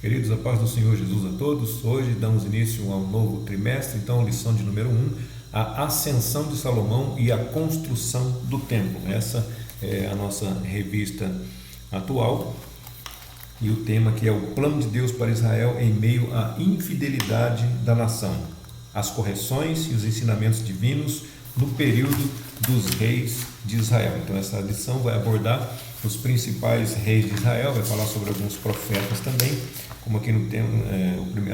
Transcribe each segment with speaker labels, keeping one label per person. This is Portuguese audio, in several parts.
Speaker 1: Queridos, a paz do Senhor Jesus a todos. Hoje damos início a um novo trimestre, então lição de número 1, a ascensão de Salomão e a construção do templo. Essa é a nossa revista atual e o tema que é o plano de Deus para Israel em meio à infidelidade da nação, as correções e os ensinamentos divinos no período dos reis de Israel. Então essa lição vai abordar os principais reis de Israel, vai falar sobre alguns profetas também, como aqui no tema,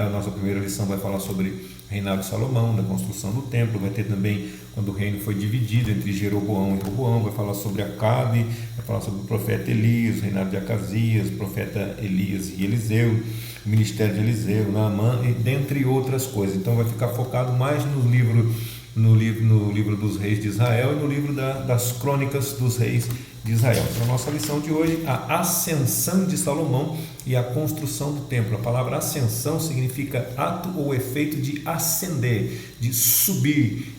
Speaker 1: a nossa primeira lição vai falar sobre o reinado de Salomão, da construção do templo, vai ter também quando o reino foi dividido entre Jeroboão e Roboão, vai falar sobre Acabe, vai falar sobre o profeta Elias, o reinado de Acasias, o profeta Elias e Eliseu, o ministério de Eliseu, Naamã, e dentre outras coisas. Então vai ficar focado mais no livro dos reis de Israel e no livro das crônicas dos reis de Israel. Então a nossa lição de hoje, a ascensão de Salomão e a construção do templo. A palavra ascensão significa ato ou efeito de ascender, de subir,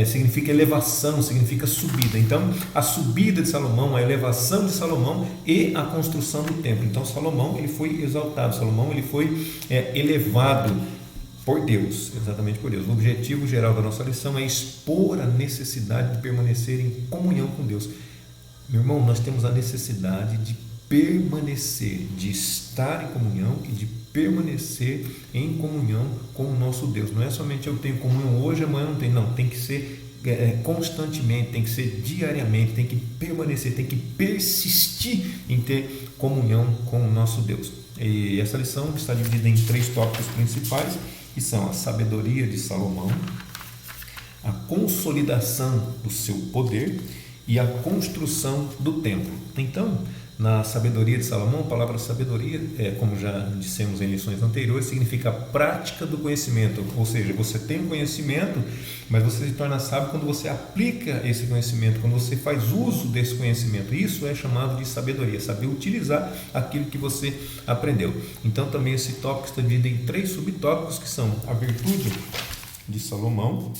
Speaker 1: significa elevação, significa subida. Então a subida de Salomão, a elevação de Salomão e a construção do templo. Então Salomão ele foi exaltado, Salomão ele foi elevado por Deus, exatamente por Deus. O objetivo geral da nossa lição é expor a necessidade de permanecer em comunhão com Deus. Meu irmão, nós temos a necessidade de permanecer, de estar em comunhão e de permanecer em comunhão com o nosso Deus. Não é somente eu tenho comunhão hoje, amanhã não tenho, não, tem que ser constantemente, tem que ser diariamente, tem que permanecer, tem que persistir em ter comunhão com o nosso Deus. E essa lição está dividida em 3 tópicos principais, que são a sabedoria de Salomão, a consolidação do seu poder e a construção do templo. Então, na sabedoria de Salomão, a palavra sabedoria, como já dissemos em lições anteriores, significa a prática do conhecimento, ou seja, você tem um conhecimento, mas você se torna sábio quando você aplica esse conhecimento, quando você faz uso desse conhecimento. Isso é chamado de sabedoria, saber utilizar aquilo que você aprendeu. Então também esse tópico está dividido em 3 subtópicos, que são a virtude de Salomão,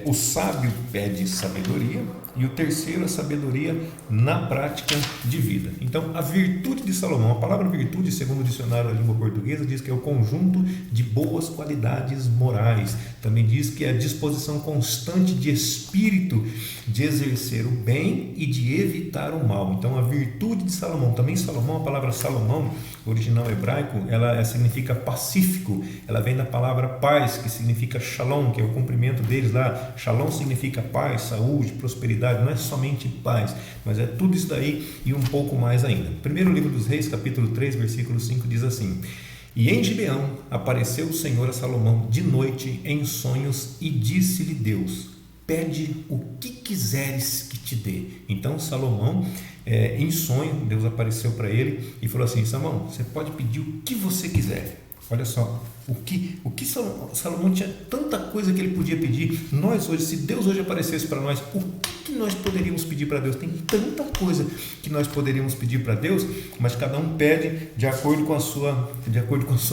Speaker 1: o sábio pede sabedoria, e o terceiro, a sabedoria na prática de vida. Então, a virtude de Salomão, a palavra virtude, segundo o dicionário da língua portuguesa, diz que é o conjunto de boas qualidades morais. Também diz que é a disposição constante de espírito de exercer o bem e de evitar o mal. Então, a virtude de Salomão, também Salomão, a palavra Salomão, original hebraico, ela significa pacífico, ela vem da palavra paz, que significa shalom, que é o cumprimento deles lá. Shalom significa paz, saúde, prosperidade. Não é somente paz, mas é tudo isso daí e um pouco mais ainda. Primeiro livro dos Reis, capítulo 3, versículo 5, diz assim: E em Gibeão apareceu o Senhor a Salomão de noite em sonhos e disse-lhe Deus: Pede o que quiseres que te dê. Então Salomão, em sonho, Deus apareceu para ele e falou assim: Salomão, você pode pedir o que você quiser. Olha só, o que Salomão tinha tanta coisa que ele podia pedir. Nós hoje, se Deus hoje aparecesse para nós, o que nós poderíamos pedir para Deus? Tem tanta coisa que nós poderíamos pedir para Deus, mas cada um pede de acordo com a sua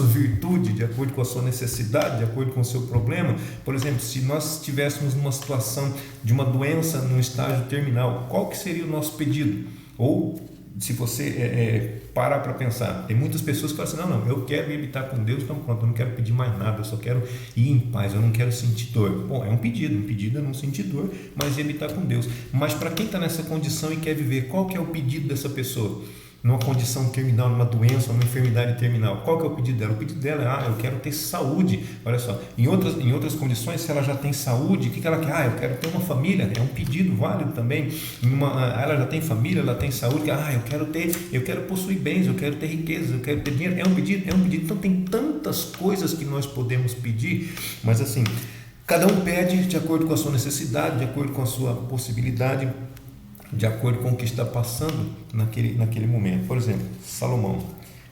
Speaker 1: virtude, de acordo com a sua necessidade, de acordo com o seu problema. Por exemplo, se nós estivéssemos numa situação de uma doença num estágio terminal, qual que seria o nosso pedido? Ou se você parar para pensar, tem muitas pessoas que falam assim: não, eu quero ir habitar com Deus, então pronto, eu não quero pedir mais nada, eu só quero ir em paz, eu não quero sentir dor. Bom, é um pedido é não sentir dor, mas ir habitar com Deus. Mas para quem está nessa condição e quer viver, qual que é o pedido dessa pessoa? Numa condição terminal, numa doença, numa enfermidade terminal, qual que é o pedido dela? O pedido dela é: eu quero ter saúde. Olha só, em outras condições, se ela já tem saúde, o que ela quer? Eu quero ter uma família, é um pedido válido também. Ela já tem família, ela tem saúde, eu quero possuir bens, eu quero ter riqueza, eu quero ter dinheiro, é um pedido. Então tem tantas coisas que nós podemos pedir, mas assim, cada um pede de acordo com a sua necessidade, de acordo com a sua possibilidade, de acordo com o que está passando naquele momento. Por exemplo, Salomão.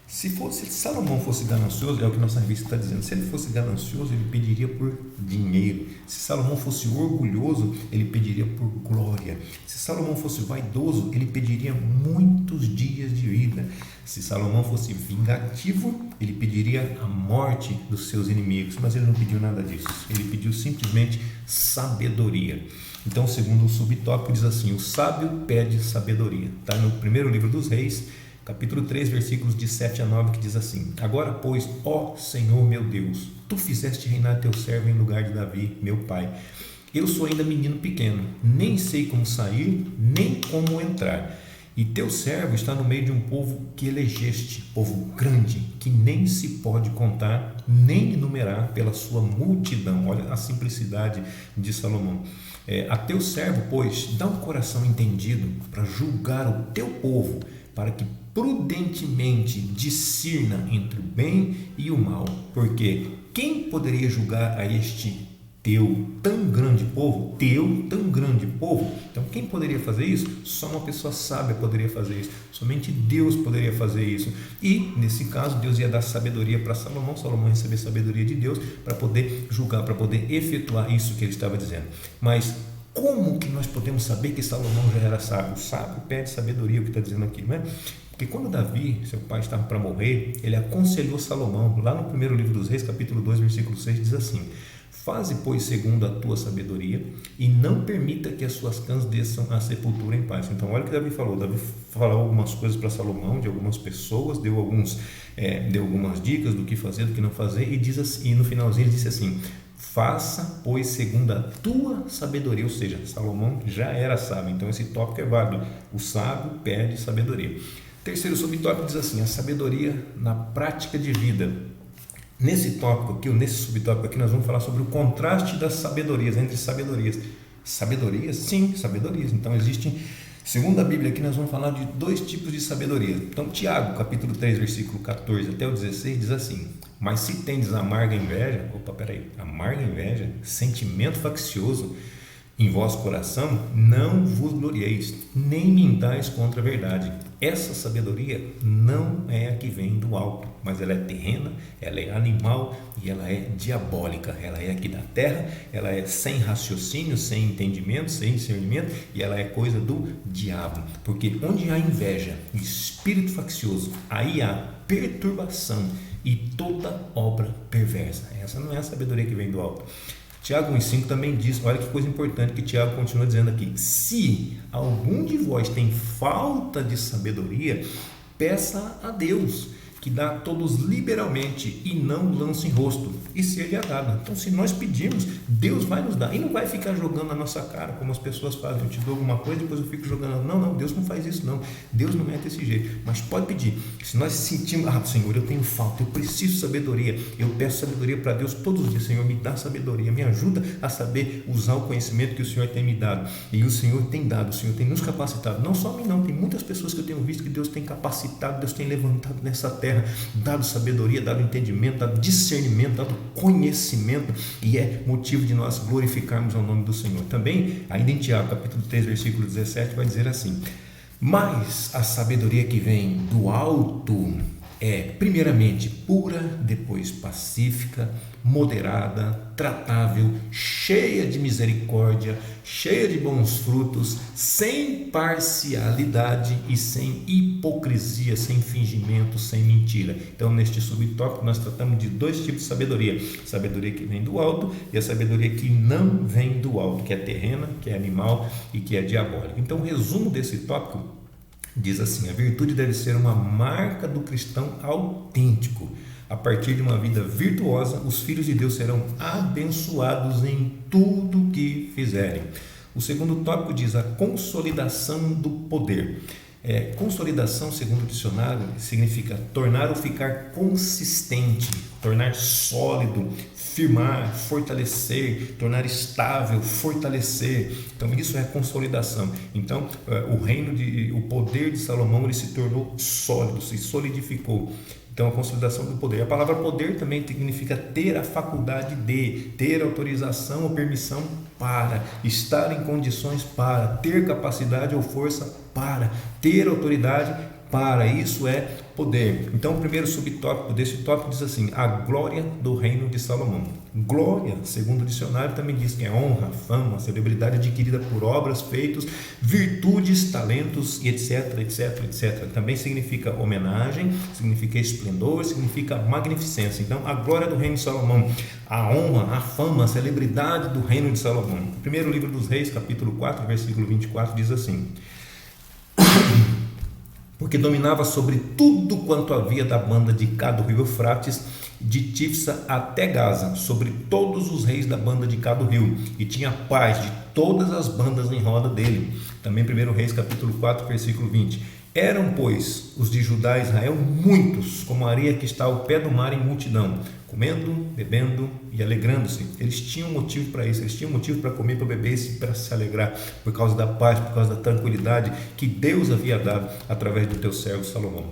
Speaker 1: Se Salomão fosse ganancioso, é o que nossa revista está dizendo, se ele fosse ganancioso, ele pediria por dinheiro. Se Salomão fosse orgulhoso, ele pediria por glória. Se Salomão fosse vaidoso, ele pediria muitos dias de vida. Se Salomão fosse vingativo, ele pediria a morte dos seus inimigos, mas ele não pediu nada disso. Ele pediu simplesmente sabedoria. Então, segundo o subtópico, diz assim: o sábio pede sabedoria. Está no primeiro livro dos Reis, capítulo 3, versículos de 7 a 9, que diz assim: Agora, pois, ó Senhor meu Deus, tu fizeste reinar teu servo em lugar de Davi, meu pai. Eu sou ainda menino pequeno, nem sei como sair, nem como entrar. E teu servo está no meio de um povo que elegeste, povo grande, que nem se pode contar, nem enumerar pela sua multidão. Olha a simplicidade de Salomão. A teu servo, pois, dá um coração entendido para julgar o teu povo, para que prudentemente discirna entre o bem e o mal. Porque quem poderia julgar a este teu tão grande povo? Então quem poderia fazer isso? Só uma pessoa sábia poderia fazer isso, somente Deus poderia fazer isso. E nesse caso Deus ia dar sabedoria para Salomão, Salomão receber sabedoria de Deus para poder julgar, para poder efetuar isso que ele estava dizendo. Mas como que nós podemos saber que Salomão já era sábio? O sábio pede sabedoria, o que está dizendo aqui, não é? Porque quando Davi, seu pai, estava para morrer, ele aconselhou Salomão, lá no primeiro livro dos Reis, capítulo 2, versículo 6, diz assim: Faze, pois, segundo a tua sabedoria, e não permita que as suas cãs desçam à sepultura em paz. Então, olha o que Davi falou. Davi falou algumas coisas para Salomão, de algumas pessoas, deu algumas dicas do que fazer, do que não fazer, e diz assim, e no finalzinho ele disse assim: Faça, pois, segundo a tua sabedoria. Ou seja, Salomão já era sábio, então esse tópico é válido. O sábio pede sabedoria. Terceiro subtópico diz assim: a sabedoria na prática de vida. Nesse tópico aqui, ou nesse subtópico aqui, nós vamos falar sobre o contraste das sabedorias, entre sabedorias. Sabedorias? Sim, sabedorias. Então existem, segundo a Bíblia aqui, nós vamos falar de dois tipos de sabedoria. Então Tiago, capítulo 3, versículo 14 até o 16, diz assim: Mas se tendes amarga inveja, amarga inveja, sentimento faccioso em vosso coração, não vos glorieis, nem mintais contra a verdade. Essa sabedoria não é a que vem do alto, mas ela é terrena, ela é animal e ela é diabólica. Ela é aqui da terra, ela é sem raciocínio, sem entendimento, sem discernimento, e ela é coisa do diabo. Porque onde há inveja, espírito faccioso, aí há perturbação e toda obra perversa. Essa não é a sabedoria que vem do alto. Tiago 1,5 também diz, olha que coisa importante que Tiago continua dizendo aqui: se algum de vós tem falta de sabedoria, peça a Deus, que dá a todos liberalmente e não lança em rosto, e ser-lhe dado. Então, se nós pedirmos, Deus vai nos dar, e não vai ficar jogando na nossa cara, como as pessoas fazem. Eu te dou alguma coisa, depois eu fico jogando. Não, Deus não faz isso não, Deus não é desse jeito. Mas pode pedir. Se nós sentimos, Senhor, eu tenho falta, eu preciso de sabedoria, eu peço sabedoria para Deus todos os dias. Senhor, me dá sabedoria, me ajuda a saber usar o conhecimento que o Senhor tem me dado, e o Senhor tem dado, o Senhor tem nos capacitado, não só a mim não, tem muitas pessoas que eu tenho visto que Deus tem capacitado, Deus tem levantado nessa terra, dado sabedoria, dado entendimento, dado discernimento, dado conhecimento, e é motivo de nós glorificarmos ao nome do Senhor. Também, ainda em Tiago, capítulo 3, versículo 17, vai dizer assim: mas a sabedoria que vem do alto é primeiramente pura, depois pacífica, moderada, tratável, cheia de misericórdia, cheia de bons frutos, sem parcialidade e sem hipocrisia, sem fingimento, sem mentira. Então, neste subtópico, nós tratamos de dois tipos de sabedoria: sabedoria que vem do alto e a sabedoria que não vem do alto, que é terrena, que é animal e que é diabólica. Então, o resumo desse tópico diz assim: a virtude deve ser uma marca do cristão autêntico. A partir de uma vida virtuosa, os filhos de Deus serão abençoados em tudo que fizerem. O segundo tópico diz a consolidação do poder. Consolidação, segundo o dicionário, significa tornar ou ficar consistente, tornar sólido, firmar, fortalecer, tornar estável, fortalecer. Então isso é consolidação. Então o poder de Salomão, ele se tornou sólido, se solidificou. Então, a consolidação do poder. A palavra poder também significa ter a faculdade de, ter autorização ou permissão para, estar em condições para, ter capacidade ou força para, ter autoridade para. Isso é poder. Então, o primeiro subtópico desse tópico diz assim: a glória do reino de Salomão. Glória, segundo o dicionário, também diz que é honra, fama, celebridade adquirida por obras, feitos, virtudes, talentos, etc, etc, etc. Também significa homenagem, significa esplendor, significa magnificência. Então, a glória do reino de Salomão, a honra, a fama, a celebridade do reino de Salomão. O primeiro livro dos Reis, capítulo 4, versículo 24, diz assim: porque dominava sobre tudo quanto havia da banda de cá do rio Eufrates, de Tifsa até Gaza, sobre todos os reis da banda de cá do rio, e tinha paz de todas as bandas em roda dele. Também 1 Reis capítulo 4, versículo 20. Eram, pois, os de Judá e Israel muitos, como a areia que está ao pé do mar em multidão, comendo, bebendo e alegrando-se. Eles tinham motivo para isso, eles tinham motivo para comer, para beber e para se alegrar, por causa da paz, por causa da tranquilidade que Deus havia dado através do teu servo Salomão.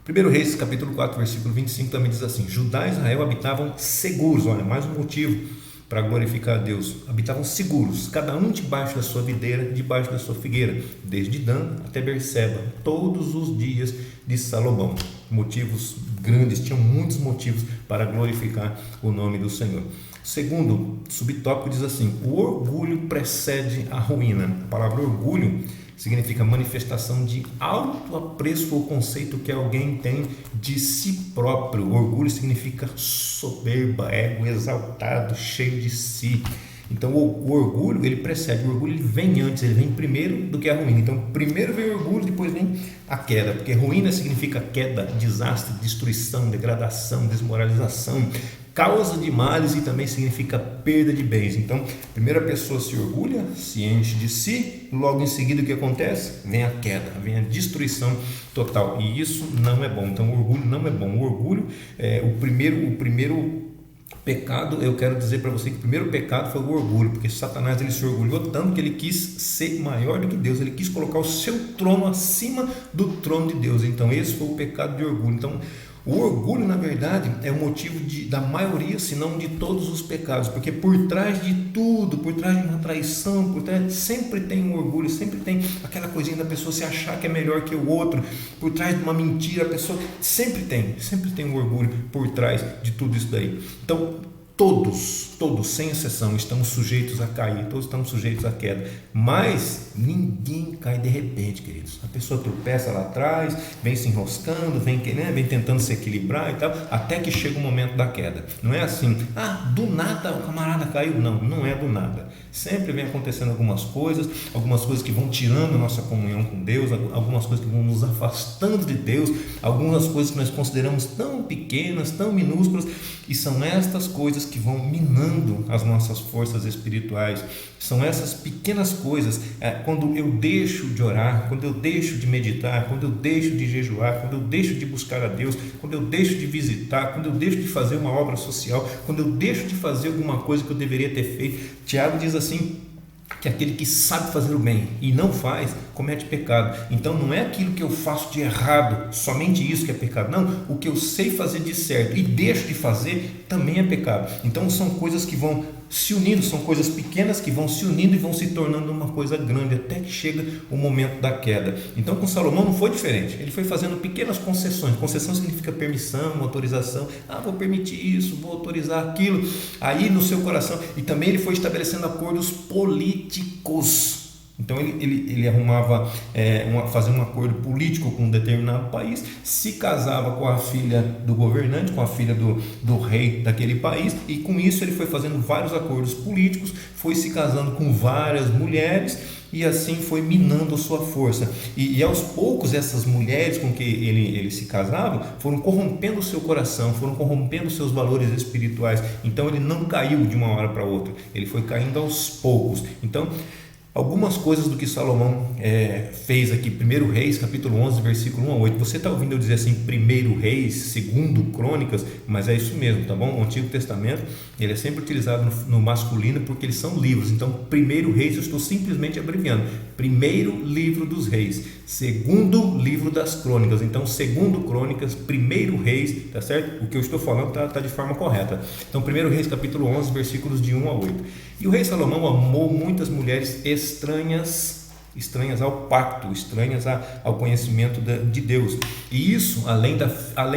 Speaker 1: 1 Reis capítulo 4, versículo 25 também diz assim: Judá e Israel habitavam seguros. Olha, mais um motivo para glorificar a Deus. Habitavam seguros, cada um debaixo da sua videira, debaixo da sua figueira, desde Dan até Berseba, todos os dias de Salomão. Motivos grandes, tinham muitos motivos para glorificar o nome do Senhor. Segundo subtópico diz assim: o orgulho precede a ruína. A palavra orgulho significa manifestação de alto apreço ou conceito que alguém tem de si próprio. Orgulho significa soberba, ego exaltado, cheio de si. Então o orgulho, ele precede, o orgulho ele vem antes, ele vem primeiro do que a ruína. Então primeiro vem o orgulho, depois vem a queda, porque ruína significa queda, desastre, destruição, degradação, desmoralização, causa de males, e também significa perda de bens. Então, primeiro a pessoa se orgulha, se enche de si, logo em seguida o que acontece? Vem a queda, vem a destruição total, e isso não é bom. Então o orgulho não é bom. O orgulho é o primeiro pecado. Eu quero dizer para você que o primeiro pecado foi o orgulho, porque Satanás ele se orgulhou tanto que ele quis ser maior do que Deus, ele quis colocar o seu trono acima do trono de Deus. Então esse foi o pecado de orgulho. Então o orgulho, na verdade, é o motivo da maioria, se não de todos os pecados, porque por trás de tudo, por trás de uma traição, por trás, sempre tem um orgulho, sempre tem aquela coisinha da pessoa se achar que é melhor que o outro, por trás de uma mentira, a pessoa sempre tem um orgulho por trás de tudo isso daí. Então, todos, sem exceção, estamos sujeitos a cair, todos estamos sujeitos à queda, mas ninguém cai de repente, queridos. A pessoa tropeça lá atrás, vem se enroscando, vem tentando se equilibrar e tal, até que chega o momento da queda. Não é assim, do nada o camarada caiu. Não é do nada. Sempre vem acontecendo algumas coisas que vão tirando a nossa comunhão com Deus, algumas coisas que vão nos afastando de Deus, algumas coisas que nós consideramos tão pequenas, tão minúsculas, e são estas coisas que vão minando as nossas forças espirituais. São essas pequenas coisas, quando eu deixo de orar, quando eu deixo de meditar, quando eu deixo de jejuar, quando eu deixo de buscar a Deus, quando eu deixo de visitar, quando eu deixo de fazer uma obra social, quando eu deixo de fazer alguma coisa que eu deveria ter feito. Tiago diz assim, que aquele que sabe fazer o bem e não faz, comete pecado. Então não é aquilo que eu faço de errado, somente isso que é pecado. Não, o que eu sei fazer de certo e deixo de fazer também é pecado. Então são coisas que vão se unindo, são coisas pequenas que vão se unindo e vão se tornando uma coisa grande, até que chega o momento da queda. Então com Salomão não foi diferente, ele foi fazendo pequenas concessões. Concessão significa permissão, autorização. Vou permitir isso, vou autorizar aquilo, aí no seu coração. E também ele foi estabelecendo acordos políticos. Então ele arrumava, fazia um acordo político com um determinado país, se casava com a filha do governante, com a filha do rei daquele país, e com isso ele foi fazendo vários acordos políticos, foi se casando com várias mulheres, e assim foi minando a sua força. E aos poucos essas mulheres com que ele se casava foram corrompendo o seu coração, foram corrompendo os seus valores espirituais. Então ele não caiu de uma hora para outra, ele foi caindo aos poucos. Então algumas coisas do que Salomão fez aqui, 1 Reis, capítulo 11, versículo 1 a 8. Você está ouvindo eu dizer assim, 1 Reis, 2 Crônicas, mas é isso mesmo, tá bom? O Antigo Testamento, ele é sempre utilizado no masculino porque eles são livros. Então, 1 Reis, eu estou simplesmente abreviando. 1º livro dos Reis, 2º livro das Crônicas. Então, 2 Crônicas, 1 Reis, tá certo? O que eu estou falando está de forma correta. Então, 1 Reis, capítulo 11, versículos de 1 a 8. E o rei Salomão amou muitas mulheres estranhas ao pacto, estranhas ao conhecimento de Deus. E isso, além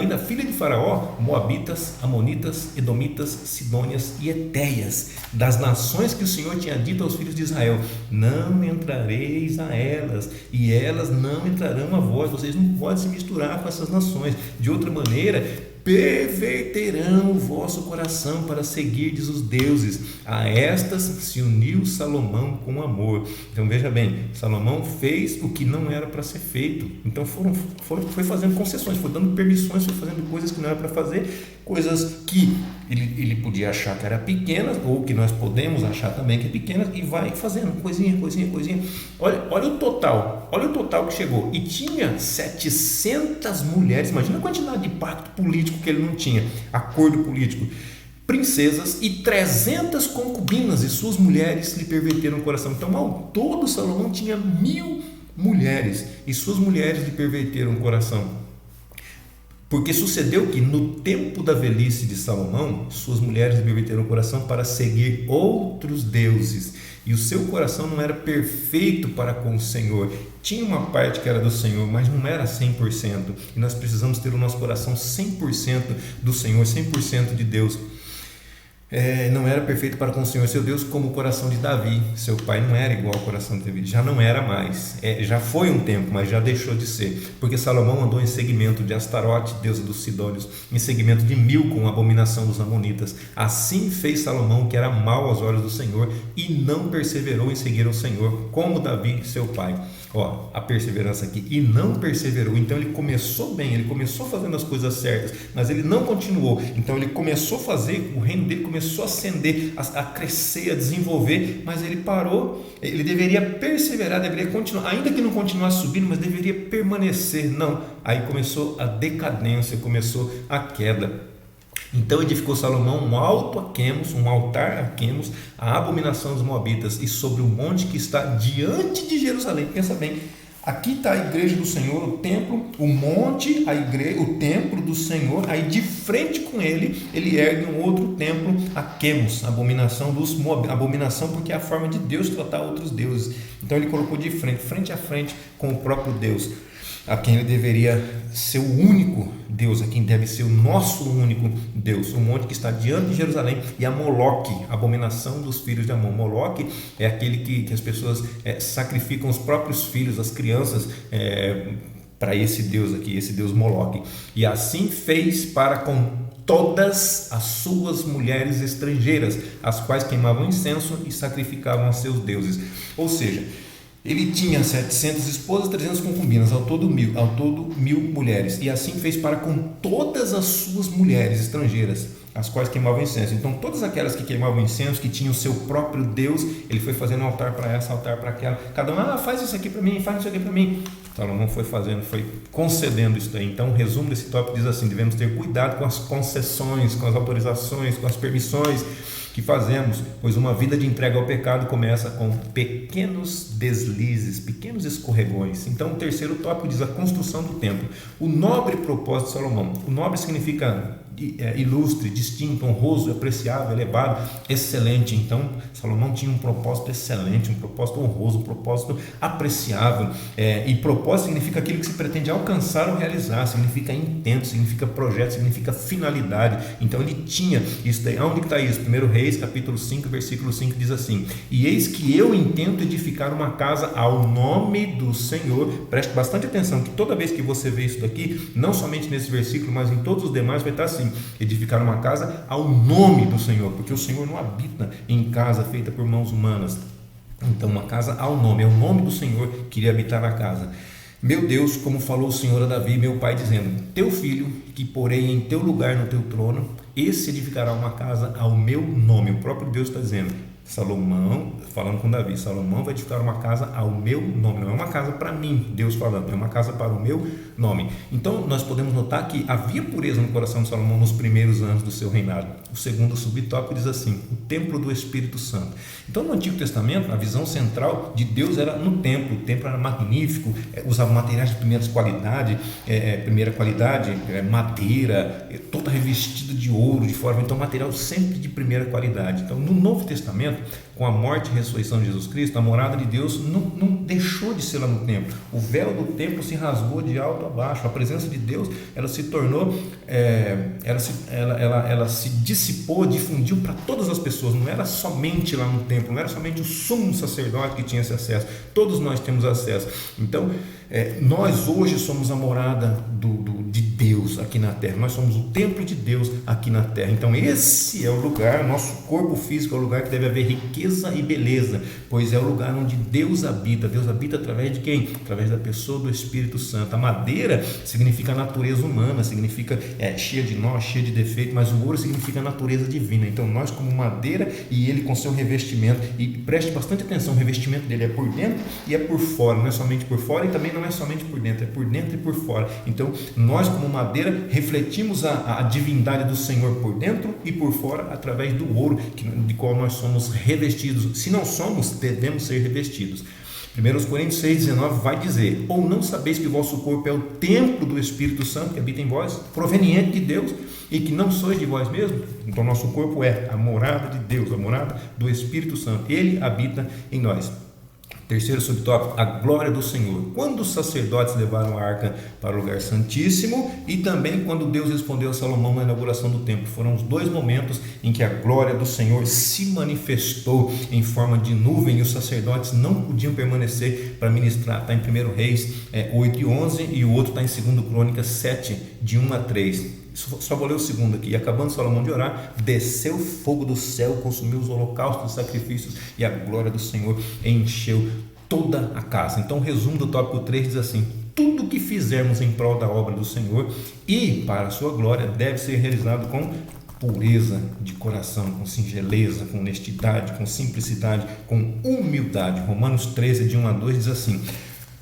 Speaker 1: da filha de Faraó, moabitas, amonitas, edomitas, sidônias e etéias, das nações que o Senhor tinha dito aos filhos de Israel: não entrareis a elas, e elas não entrarão a vós. Vocês não podem se misturar com essas nações. De outra maneira, perverterão o vosso coração para seguirdes os deuses. A estas se uniu Salomão com amor. Então veja bem, Salomão fez o que não era para ser feito. Então foi fazendo concessões, foi dando permissões, foi fazendo coisas que não era para fazer, coisas que ele podia achar que era pequenas, ou que nós podemos achar também que é pequenas, e vai fazendo coisinha. Olha o total que chegou. E tinha 700 mulheres. Imagina a quantidade de pacto político que ele não tinha, acordo político, princesas e 300 concubinas, e suas mulheres lhe perverteram o coração. Então, ao todo, Salomão tinha 1000 mulheres, e suas mulheres lhe perverteram o coração. Porque sucedeu que no tempo da velhice de Salomão, suas mulheres lhe perverteram o coração para seguir outros deuses, e o seu coração não era perfeito para com o Senhor. Tinha uma parte que era do Senhor, mas não era 100%, e nós precisamos ter o nosso coração 100% do Senhor, 100% de Deus. Não era perfeito para com o Senhor seu Deus, como o coração de Davi. Seu pai não era igual ao coração de Davi, já não era mais, já foi um tempo, mas já deixou de ser, porque Salomão andou em seguimento de Astarote, deusa dos Sidônios, em seguimento de Milcom, abominação dos Amonitas. Assim fez Salomão, que era mau aos olhos do Senhor, e não perseverou em seguir o Senhor, como Davi seu pai. A perseverança aqui, e não perseverou. Então ele começou bem, ele começou fazendo as coisas certas, mas ele não continuou. Então ele começou a fazer, o reino dele começou a ascender, a crescer, a desenvolver, mas ele parou. Ele deveria perseverar, deveria continuar, ainda que não continuasse subindo, mas deveria permanecer. Não, aí começou a decadência, começou a queda. Então edificou Salomão um altar a Quemos, a abominação dos Moabitas, e sobre o monte que está diante de Jerusalém. Pensa bem, aqui está a igreja do Senhor, o templo, o monte, a igreja, o templo do Senhor. Aí de frente com ele ergue um outro templo a Quemos, abominação dos Moabitas. Abominação porque é a forma de Deus tratar outros deuses. Então ele colocou de frente a frente com o próprio Deus, a quem ele deveria ser o único Deus, a quem deve ser o nosso único Deus, o monte que está diante de Jerusalém, e a Moloque, a abominação dos filhos de Amon. Moloque é aquele que as pessoas sacrificam os próprios filhos, as crianças, para esse Deus aqui, esse Deus Moloque. E assim fez para com todas as suas mulheres estrangeiras, as quais queimavam incenso e sacrificavam a seus deuses. Ou seja, ele tinha 700 esposas, 300 concubinas, ao todo 1000 mulheres, e assim fez para com todas as suas mulheres estrangeiras, as quais queimavam incenso. Então todas aquelas que queimavam incenso, que tinham o seu próprio Deus, ele foi fazendo altar para essa, altar para aquela, cada uma, faz isso aqui para mim, faz isso aqui para mim. Salomão foi fazendo, foi concedendo isso aí. Então o resumo desse tópico diz assim: devemos ter cuidado com as concessões, com as autorizações, com as permissões que fazemos, pois uma vida de entrega ao pecado começa com pequenos deslizes, pequenos escorregões. Então o terceiro tópico diz a construção do templo, o nobre propósito de Salomão. O nobre significa ilustre, distinto, honroso, apreciável, elevado, excelente. Então Salomão tinha um propósito excelente, um propósito honroso, um propósito apreciável, e propósito significa aquilo que se pretende alcançar ou realizar, significa intento, significa projeto, significa finalidade. Então ele tinha isso daí. Onde está isso? 1 Reis capítulo 5 versículo 5 diz assim: e eis que eu intento edificar uma casa ao nome do Senhor. Preste bastante atenção, que toda vez que você vê isso daqui, não somente nesse versículo, mas em todos os demais vai estar assim: edificar uma casa ao nome do Senhor, porque o Senhor não habita em casa feita por mãos humanas. Então uma casa ao nome, é o nome do Senhor que iria habitar na casa. Meu Deus, como falou o Senhor a Davi, meu pai, dizendo: teu filho, que porei em teu lugar no teu trono, esse edificará uma casa ao meu nome. O próprio Deus está dizendo, Salomão, falando com Davi, Salomão vai edificar uma casa ao meu nome. Não é uma casa para mim, Deus falando, é uma casa para o meu nome. Então nós podemos notar que havia pureza no coração de Salomão nos primeiros anos do seu reinado. O segundo subtópico diz assim: o templo do Espírito Santo. Então no Antigo Testamento a visão central de Deus era no templo. O templo era magnífico, usava materiais de primeira qualidade, madeira, toda revestida de ouro, de forma, então material sempre de primeira qualidade. Então no Novo Testamento, com a morte e ressurreição de Jesus Cristo, a morada de Deus não deixou de ser lá no templo. O véu do templo se rasgou de alto a baixo. A presença de Deus, ela se tornou, ela se dissipou, difundiu para todas as pessoas. Não era somente lá no templo, não era somente o sumo sacerdote que tinha esse acesso. Todos nós temos acesso. Então
Speaker 2: Nós hoje somos a morada de Deus aqui na terra, nós somos o templo de Deus aqui na terra. Então esse é o lugar, nosso corpo físico é o lugar que deve haver riqueza e beleza, pois é o lugar onde Deus habita através de quem? Através da pessoa do Espírito Santo. A madeira significa a natureza humana, significa cheia de nós, cheia de defeito, mas o ouro significa a natureza divina. Então nós como madeira e ele com seu revestimento, e preste bastante atenção, o revestimento dele é por dentro e é por fora, não é somente por fora e também não é somente por dentro, é por dentro e por fora. Então nós como madeira refletimos a divindade do Senhor por dentro e por fora através do ouro de qual nós somos revestidos. Se não somos, devemos ser revestidos. 1 Coríntios 6,19 vai dizer: ou não sabeis que o vosso corpo é o templo do Espírito Santo que habita em vós, proveniente de Deus, e que não sois de vós mesmos? Então nosso corpo é a morada de Deus, a morada do Espírito Santo, ele habita em nós. Terceiro subtópico, a glória do Senhor. Quando os sacerdotes levaram a arca para o lugar santíssimo e também quando Deus respondeu a Salomão na inauguração do templo, foram os dois momentos em que a glória do Senhor se manifestou em forma de nuvem e os sacerdotes não podiam permanecer para ministrar. Está em 1 Reis 8:11 e o outro está em 2 Crônicas 7:1-3. Só vou ler o segundo aqui. E acabando Salomão de orar, desceu fogo do céu, consumiu os holocaustos, os sacrifícios, e a glória do Senhor encheu toda a casa. Então o resumo do tópico 3 diz assim: tudo que fizermos em prol da obra do Senhor e para a sua glória deve ser realizado com pureza de coração, com singeleza, com honestidade, com simplicidade, com humildade. Romanos 13, de 1-2 diz assim: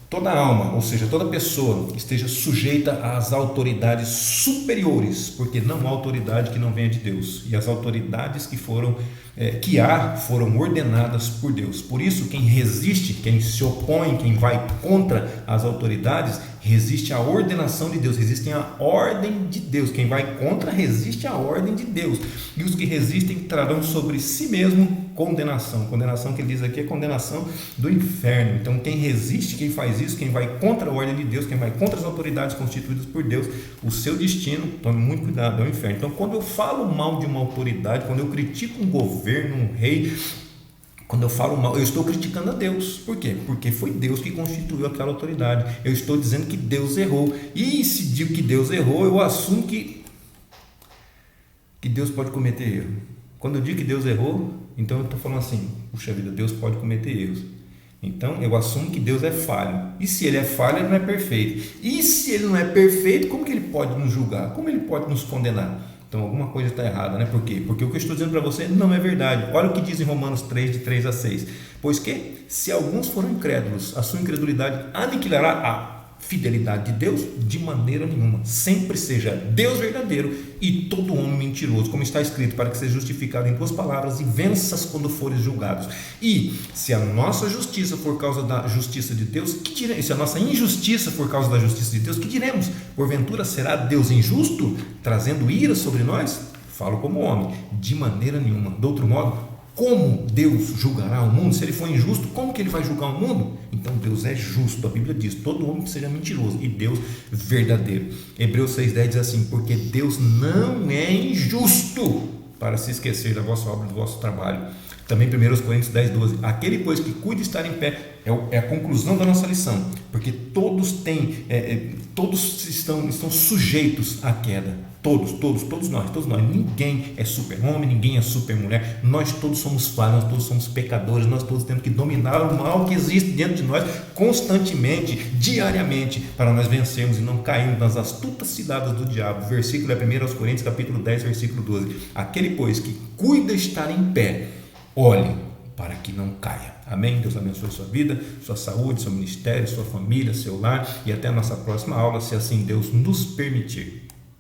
Speaker 2: toda alma, ou seja, toda pessoa, esteja sujeita às autoridades superiores, porque não há autoridade que não venha de Deus, e as autoridades que foram ordenadas por Deus. Por isso, quem resiste, quem se opõe, quem vai contra as autoridades, resiste à ordenação de Deus, resistem à ordem de Deus. Quem vai contra, resiste à ordem de Deus. E os que resistem trarão sobre si mesmo condenação. Condenação que ele diz aqui é condenação do inferno. Então quem resiste, quem faz isso, quem vai contra a ordem de Deus, quem vai contra as autoridades constituídas por Deus, o seu destino, tome muito cuidado, é o inferno. Então quando eu falo mal de uma autoridade, quando eu critico um governo, um rei, quando eu falo mal, eu estou criticando a Deus. Por quê? Porque foi Deus que constituiu aquela autoridade. Eu estou dizendo que Deus errou. E se digo que Deus errou, eu assumo que Deus pode cometer erro. Quando eu digo que Deus errou, então eu estou falando assim: puxa vida, Deus pode cometer erros. Então eu assumo que Deus é falho. E se ele é falho, ele não é perfeito. E se ele não é perfeito, como que ele pode nos julgar? Como ele pode nos condenar? Então alguma coisa está errada, né? Por quê? Porque o que eu estou dizendo para você não é verdade. Olha o que diz em Romanos 3, de 3-6. Pois que, se alguns foram incrédulos, a sua incredulidade aniquilará a fidelidade de Deus? De maneira nenhuma. Sempre seja Deus verdadeiro e todo homem mentiroso, como está escrito, para que seja justificado em tuas palavras e venças quando fores julgados. E se a nossa justiça for causa da justiça de Deus, que diremos? Se a nossa injustiça for causa da justiça de Deus, que diremos? Porventura será Deus injusto, trazendo ira sobre nós? Falo como homem, de maneira nenhuma. De outro modo, como Deus julgará o mundo? Se ele for injusto, como que ele vai julgar o mundo? Então Deus é justo, a Bíblia diz: todo homem que seja mentiroso, e Deus verdadeiro. Hebreus 6,10 diz assim: porque Deus não é injusto para se esquecer da vossa obra, do vosso trabalho. Também 1 Coríntios 10,12: aquele pois que cuida estar em pé, é a conclusão da nossa lição, porque todos estão sujeitos à queda. Todos nós, ninguém é super homem, ninguém é super mulher, nós todos somos falhos, nós todos somos pecadores, nós todos temos que dominar o mal que existe dentro de nós constantemente, diariamente, para nós vencermos e não cairmos nas astutas ciladas do diabo. O versículo é 1 Coríntios capítulo 10, versículo 12: aquele pois que cuida estar em pé, olhe para que não caia. Amém? Deus abençoe sua vida, sua saúde, seu ministério, sua família, seu lar, e até a nossa próxima aula, se assim Deus nos permitir.